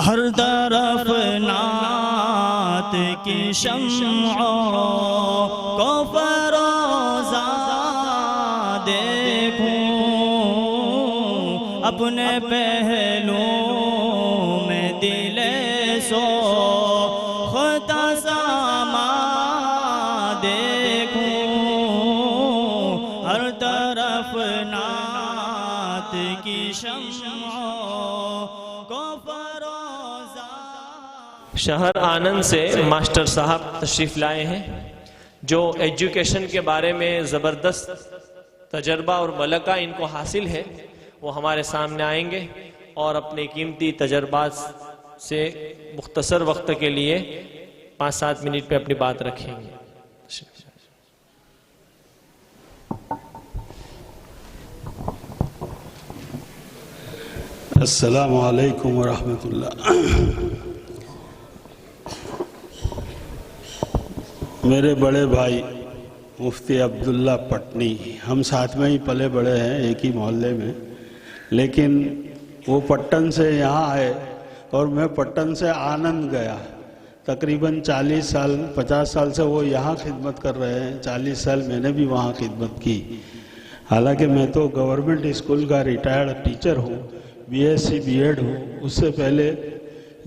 हर तरफ नात की शम्ओं को फरोज़ा देखूं, अपने पहलू में दिले सो खुदा सामा देखूं, हर तरफ नात की शम्ओं को फरोज़ा। शहर आनंद से मास्टर साहब तशरीफ़ लाए हैं जो एजुकेशन के बारे में ज़बरदस्त तजर्बा और मलका इनको हासिल है। वो हमारे सामने आएंगे और अपने कीमती तजर्बात से मुख्तसर वक्त के लिए 5-7 मिनट पे अपनी बात रखेंगे। अस्सलामु अलैकुम व रहमतुल्लाह। मेरे बड़े भाई मुफ्ती अब्दुल्ला पटनी, हम साथ में ही पले बड़े हैं, एक ही मोहल्ले में, लेकिन वो पट्टन से यहाँ आए और मैं पट्टन से आनंद गया। तकरीबन 40 साल 50 साल से वो यहाँ खिदमत कर रहे हैं, 40 साल मैंने भी वहाँ खिदमत की। हालांकि मैं तो गवर्नमेंट स्कूल का रिटायर्ड टीचर हूँ, BSc B.Ed हूँ। उससे पहले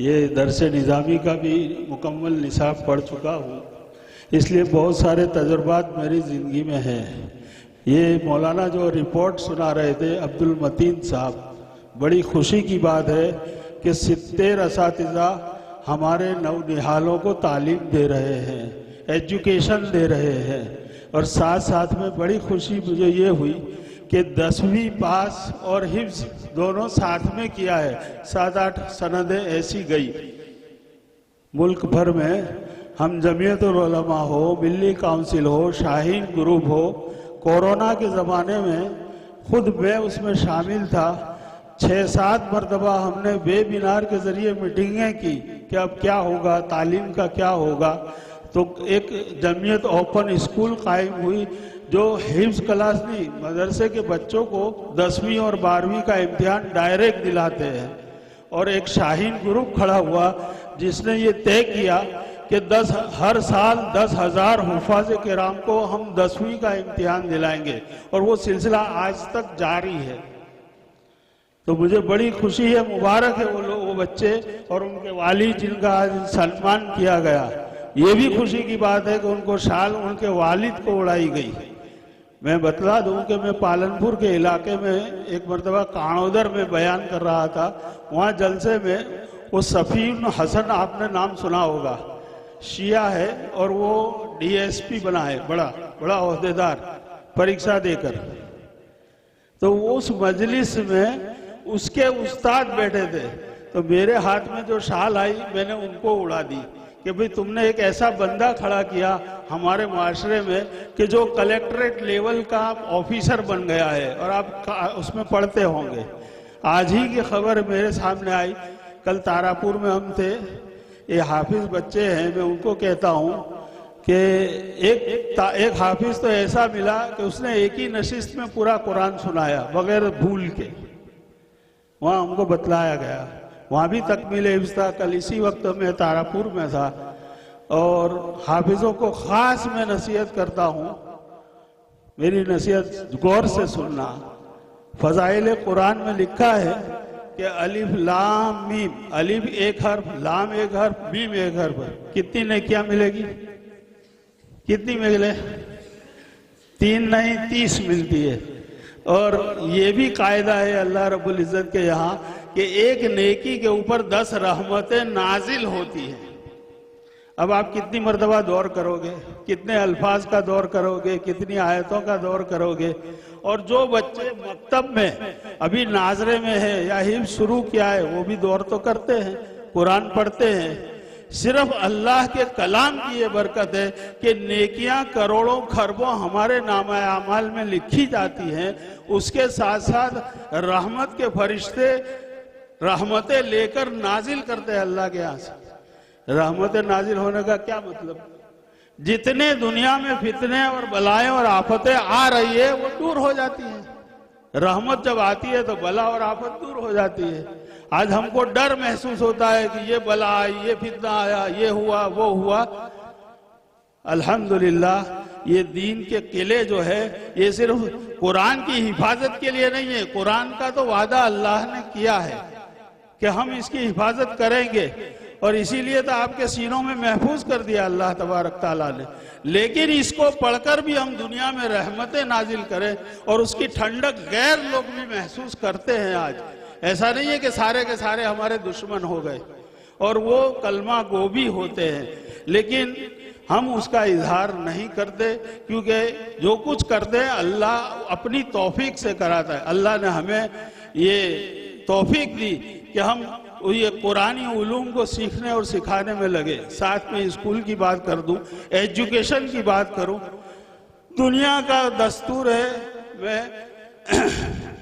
ये दरस निज़ामी का भी मुकम्मल निसाब पढ़ चुका हूँ, इसलिए बहुत सारे तजुर्बात मेरी ज़िंदगी में हैं। ये मौलाना जो रिपोर्ट सुना रहे थे अब्दुल मतीन साहब, बड़ी खुशी की बात है कि 70 असातिज़ा हमारे नौनिहालों को तालीम दे रहे हैं, एजुकेशन दे रहे हैं। और साथ साथ में बड़ी खुशी मुझे ये हुई कि 10वीं पास और हिफ्ज़ दोनों साथ में किया है। 7-8 सनदें ऐसी गई मुल्क भर में। हम जमीयतुल उलमा हो, मिल्ली काउंसिल हो, शाहीन ग्रुप हो, कोरोना के ज़माने में खुद मैं उसमें शामिल था। 6-7 मरतबा हमने वेबिनार के ज़रिए मीटिंगें की कि अब क्या होगा, तालीम का क्या होगा। तो एक जमीयत ओपन स्कूल कायम हुई जो हिफ्ज़ क्लास नहीं, मदरसे के बच्चों को 10वीं और 12वीं का इम्तिहान डायरेक्ट दिलाते हैं। और एक शाहीन ग्रुप खड़ा हुआ जिसने ये तय किया कि हर साल 10,000 हुफ़ाज़ किराम को हम 10वीं का इम्तिहान दिलाएंगे, और वो सिलसिला आज तक जारी है। तो मुझे बड़ी खुशी है, मुबारक है वो बच्चे और उनके वालिद जिनका आज सम्मान किया गया। ये भी खुशी की बात है कि उनको शाल उनके वालिद को उड़ाई गई। मैं बतला दूं कि मैं पालनपुर के इलाके में एक मरतबा कानोदर में बयान कर रहा था। वहाँ जलसे में वो सफ़ीन हसन, आपने नाम सुना होगा, शिया है और वो DSP बना है, बड़ा ओहदेदार, परीक्षा देकर। तो उस मजलिस में उसके उस्ताद बैठे थे, तो मेरे हाथ में जो शाल आई मैंने उनको उड़ा दी कि भाई तुमने एक ऐसा बंदा खड़ा किया हमारे माशरे में कि जो कलेक्ट्रेट लेवल का ऑफिसर बन गया है और आप उसमें पढ़ते होंगे। आज ही की खबर मेरे सामने आई, कल तारापुर में हम थे, ये हाफिज बच्चे हैं, मैं उनको कहता हूँ कि एक हाफिज तो ऐसा मिला कि उसने एक ही नशिस्त में पूरा कुरान सुनाया बगैर भूल के। वहाँ हमको बतलाया गया, वहाँ भी तकमील हिफ्ज़ था। कल इसी वक्त मैं तारापुर में था। और हाफिज़ों को ख़ास मैं नसीहत करता हूँ, मेरी नसीहत गौर से सुनना। फ़ज़ाइल कुरान में लिखा है कि अलिफ लाम मीम, अलिफ एक हर्फ, लाम एक हर्फ, मीम एक हर्फ, कितनी नेकियां मिलेगी? कितनी मिले? 3 नहीं 30 मिलती है। और ये भी कायदा है अल्लाह रब्बुल इज़्ज़त के यहाँ कि एक नेकी के ऊपर 10 रहमतें नाजिल होती हैं। अब आप कितनी मर्तबा दौर करोगे, कितने अल्फाज का दौर करोगे, कितनी आयतों का दौर करोगे। और जो बच्चे मकतब में अभी नाजरे में है या हिफ्ज़ शुरू किया है वो भी दौर तो करते हैं, कुरान पढ़ते हैं। सिर्फ अल्लाह के कलाम की ये बरकत है कि नेकियां करोड़ों खरबों हमारे नामा अमाल में लिखी जाती हैं। उसके साथ साथ रहमत के फरिश्ते रहमतें लेकर नाजिल करते हैं अल्लाह के यहाँ से। रहमतें नाजिल होने का क्या मतलब? जितने दुनिया में फितने और बलाएं और आफतें आ रही है वो दूर हो जाती है। रहमत जब आती है तो बला और आफत दूर हो जाती है। आज हमको डर महसूस होता है कि ये बला आई, ये फितना आया, ये हुआ, वो हुआ। अल्हम्दुलिल्लाह ये दीन के किले जो है ये सिर्फ कुरान की हिफाजत के लिए नहीं है। कुरान का तो वादा अल्लाह ने किया है कि हम इसकी हिफाजत करेंगे, और इसीलिए तो आपके सीनों में महफूज कर दिया अल्लाह तबारक ताला ने। लेकिन इसको पढ़कर भी हम दुनिया में रहमतें नाजिल करें, और उसकी ठंडक गैर लोग भी महसूस करते हैं। आज ऐसा नहीं है कि सारे के सारे हमारे दुश्मन हो गए और वो कलमा गो भी होते हैं, लेकिन हम उसका इजहार नहीं करते, क्योंकि जो कुछ करते हैं अल्लाह अपनी तौफीक से कराता है। अल्लाह ने हमें ये तौफीक दी कि हम ये कुरानी उलूम को सीखने और सिखाने में लगे। साथ में स्कूल की बात कर दूं, एजुकेशन की बात करूं, दुनिया का दस्तूर है। मैं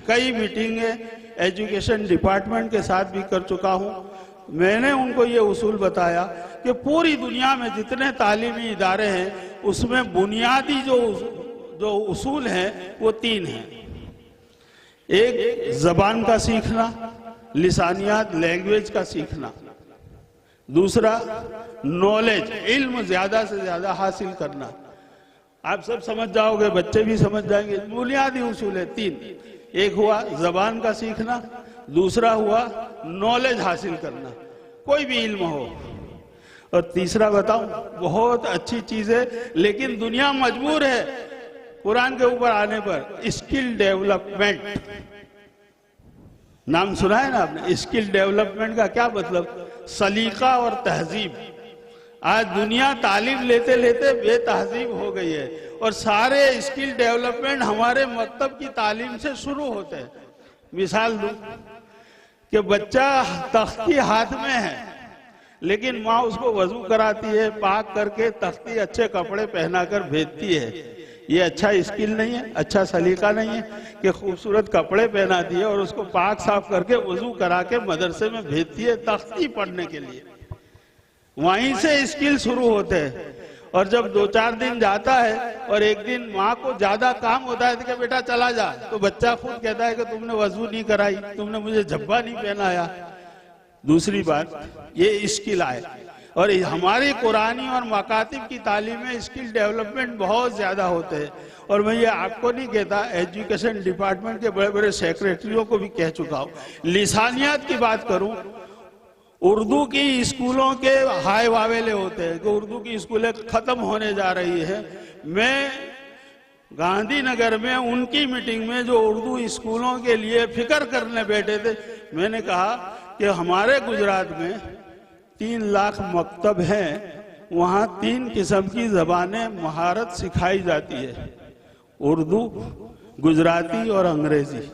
कई मीटिंगें एजुकेशन डिपार्टमेंट के साथ भी कर चुका हूं। मैंने उनको ये उसूल बताया कि पूरी दुनिया में जितने तालीमी इदारे हैं उसमें बुनियादी जो उसूल हैं वो 3 हैं। एक ज़बान का सीखना, लिसानियात लैंग्वेज का सीखना। दूसरा नॉलेज, इल्म ज्यादा से ज्यादा हासिल करना। आप सब समझ जाओगे, बच्चे भी समझ जाएंगे। बुनियादी उसूल है 3। एक हुआ ज़बान का सीखना, दूसरा हुआ नॉलेज हासिल करना, कोई भी इल्म हो, और तीसरा बताऊं, बहुत अच्छी चीज है लेकिन दुनिया मजबूर है कुरान के ऊपर आने पर, स्किल डेवलपमेंट। नाम सुना है ना आपने? स्किल डेवलपमेंट का क्या मतलब? सलीका और तहजीब। आज दुनिया तालीम लेते लेते बेतहजीब हो गई है, और सारे स्किल डेवलपमेंट हमारे मकतब की तालीम से शुरू होते हैं। मिसाल दूं कि बच्चा तख्ती हाथ में है, लेकिन माँ उसको वजू कराती है, पाक करके तख्ती अच्छे कपड़े पहनाकर भेजती है। ये अच्छा स्किल नहीं है, अच्छा सलीका नहीं है कि खूबसूरत कपड़े पहनाती है और उसको पाक साफ करके वजू करा के मदरसे में भेजती है तख्ती पढ़ने के लिए। वहीं से स्किल शुरू होते हैं। और जब 2-4 दिन जाता है और एक दिन माँ को ज्यादा काम होता है कि बेटा चला जा, तो बच्चा खुद कहता है कि तुमने वजू नहीं कराई, तुमने मुझे झब्बा नहीं पहनाया। दूसरी बात, ये स्किल आए। और हमारी कुरानी और मकातिब की तालीम में स्किल डेवलपमेंट बहुत ज्यादा होते हैं। और मैं ये आपको नहीं कहता, एजुकेशन डिपार्टमेंट के बड़े बड़े सेक्रेटरियों को भी कह चुका हूँ। लिसानियात की बात करूं, उर्दू की स्कूलों के हाय वावेले होते हैं कि उर्दू की स्कूलें खत्म होने जा रही है। मैं गांधीनगर में उनकी मीटिंग में जो उर्दू स्कूलों के लिए फिक्र करने बैठे थे, मैंने कहा कि हमारे गुजरात में 3 लाख मकतब हैं, वहाँ 3 किस्म की जबानें महारत सिखाई जाती है, उर्दू, गुजराती और अंग्रेजी।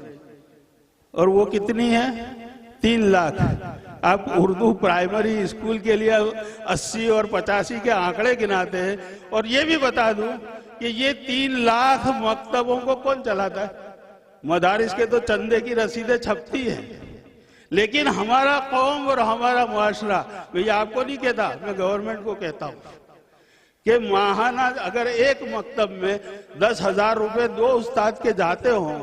और वो कितनी है? 3 लाख। आप उर्दू प्राइमरी स्कूल के लिए 80 और 85 के आंकड़े गिनाते हैं। और ये भी बता दूं कि ये 3 लाख मकतबों को कौन चलाता है? मदारिस के तो चंदे की रसीदें छपती हैं, लेकिन हमारा कौम और हमारा मुआशरा, भैया आपको नहीं कहता, मैं गवर्नमेंट को कहता हूँ कि माहाना अगर एक मकतब में 10,000 रुपए 2 उस्ताद के जाते हों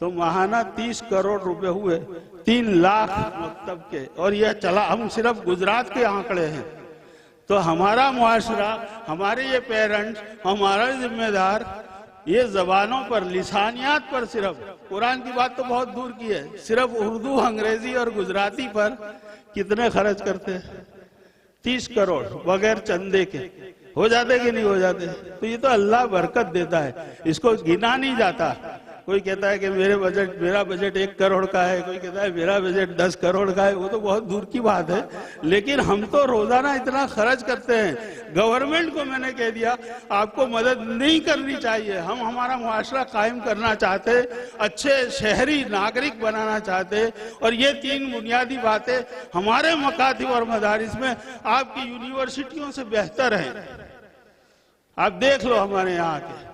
तो माहाना 30 करोड़ रुपए हुए 3 लाख मकतब के। और यह चला, हम सिर्फ गुजरात के आंकड़े हैं। तो हमारा मुआशरा, हमारे ये पेरेंट्स, हमारा जिम्मेदार ये जबानों पर, लिसानियात पर, सिर्फ कुरान की बात तो बहुत दूर की है, सिर्फ उर्दू, अंग्रेजी और गुजराती पर कितने खर्च करते हैं? 30 करोड़ बगैर चंदे के। हो जाते कि नहीं हो जाते? तो ये तो अल्लाह बरकत देता है, इसको गिना नहीं जाता। कोई कहता है कि मेरा बजट 1 करोड़ का है, कोई कहता है मेरा बजट 10 करोड़ का है, वो तो बहुत दूर की बात है। लेकिन हम तो रोजाना इतना खर्च करते हैं। गवर्नमेंट को मैंने कह दिया आपको मदद नहीं करनी चाहिए, हम हमारा मुआशरा कायम करना चाहते, अच्छे शहरी नागरिक बनाना चाहते। और ये 3 बुनियादी बातें हमारे मकातिब और मदारिस में आपकी यूनिवर्सिटियों से बेहतर हैं। आप देख लो हमारे यहाँ के,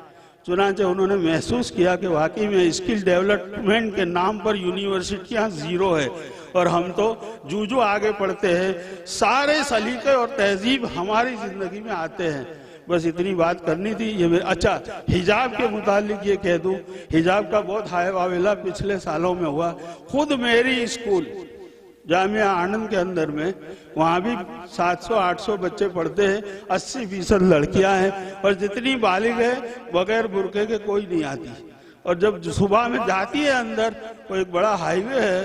चुनांचे उन्होंने महसूस किया कि वाकई में स्किल डेवलपमेंट के नाम पर यूनिवर्सिटियां 0 है, और हम तो जूझो आगे पढ़ते हैं। सारे सलीके और तहजीब हमारी जिंदगी में आते हैं। बस इतनी बात करनी थी। ये अच्छा, हिजाब के मुतालिक ये कह दूं, हिजाब का बहुत हाय वावेला पिछले सालों में हुआ। खुद मेरी स्कूल जामिया आनंद के अंदर में, वहाँ भी 700-800 बच्चे पढ़ते हैं, 80% लड़कियां हैं, और जितनी बालिग है बगैर बुरके के कोई नहीं आती। और जब सुबह में जाती है अंदर, वो एक बड़ा हाईवे है,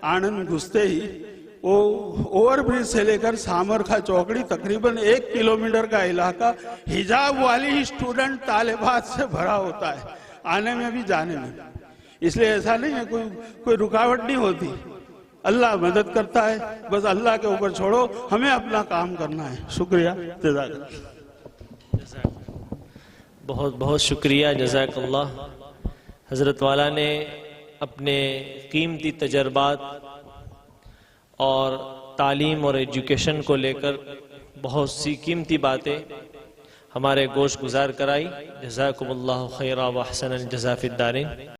आनंद घुसते ही वो ओवरब्रिज से लेकर सामरखा चौकड़ी तकरीबन 1 किलोमीटर का इलाका हिजाब वाली ही स्टूडेंट तालिबात से भरा होता है, आने में भी जाने में। इसलिए ऐसा नहीं है, कोई रुकावट नहीं होती। अल्लाह मदद करता है, बस अल्लाह के ऊपर छोड़ो, हमें अपना काम करना है। शुक्रिया, जज़ाकल्लाह। बहुत बहुत शुक्रिया, जज़ाकल्लाह। हज़रत वाला ने अपने कीमती तजर्बात और तालीम और एजुकेशन को लेकर बहुत सी कीमती बातें हमारे गोश गुजार कराई। जज़ाकुमुल्लाहु खैरा व अहसनल जज़ा फिद दारिन।